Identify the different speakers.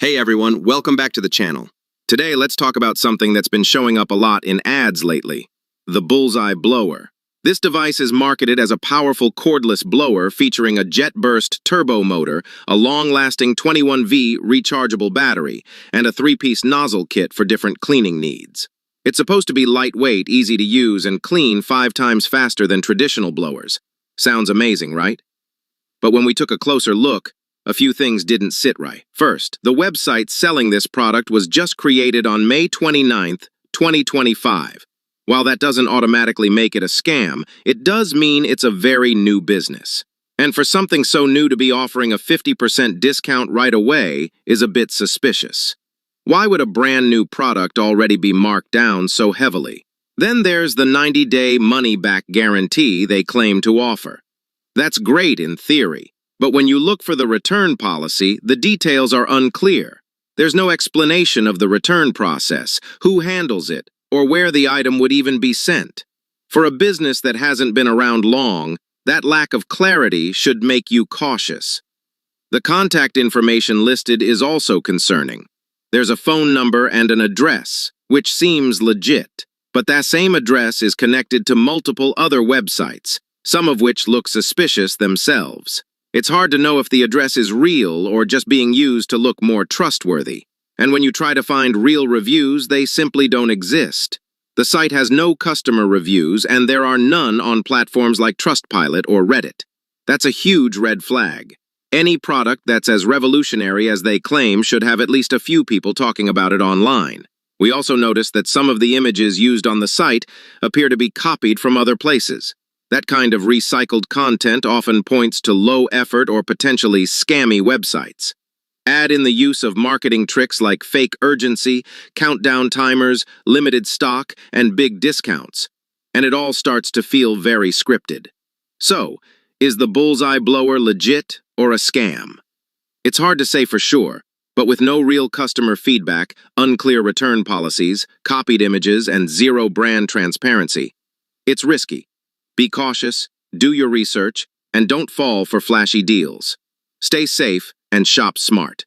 Speaker 1: Hey everyone, welcome back to the channel. Today let's talk about something that's been showing up a lot in ads lately, the Bullseye Blower. This device is marketed as a powerful cordless blower featuring a jet-burst turbo motor, a long-lasting 21V rechargeable battery, and a 3-piece nozzle kit for different cleaning needs. It's supposed to be lightweight, easy to use, and clean 5 times faster than traditional blowers. Sounds amazing, right? But when we took a closer look, a few things didn't sit right. First, the website selling this product was just created on May 29th, 2025. While that doesn't automatically make it a scam, it does mean it's a very new business. And for something so new to be offering a 50% discount right away is a bit suspicious. Why would a brand new product already be marked down so heavily? Then there's the 90-day money-back guarantee they claim to offer. That's great in theory. But when you look for the return policy, the details are unclear. There's no explanation of the return process, who handles it, or where the item would even be sent. For a business that hasn't been around long, that lack of clarity should make you cautious. The contact information listed is also concerning. There's a phone number and an address, which seems legit. But that same address is connected to multiple other websites, some of which look suspicious themselves. It's hard to know if the address is real or just being used to look more trustworthy. And when you try to find real reviews, they simply don't exist. The site has no customer reviews, and there are none on platforms like Trustpilot or Reddit. That's a huge red flag. Any product that's as revolutionary as they claim should have at least a few people talking about it online. We also noticed that some of the images used on the site appear to be copied from other places. That kind of recycled content often points to low-effort or potentially scammy websites. Add in the use of marketing tricks like fake urgency, countdown timers, limited stock, and big discounts, and it all starts to feel very scripted. So, is the Bullseye Blower legit or a scam? It's hard to say for sure, but with no real customer feedback, unclear return policies, copied images, and zero brand transparency, it's risky. Be cautious, do your research, and don't fall for flashy deals. Stay safe and shop smart.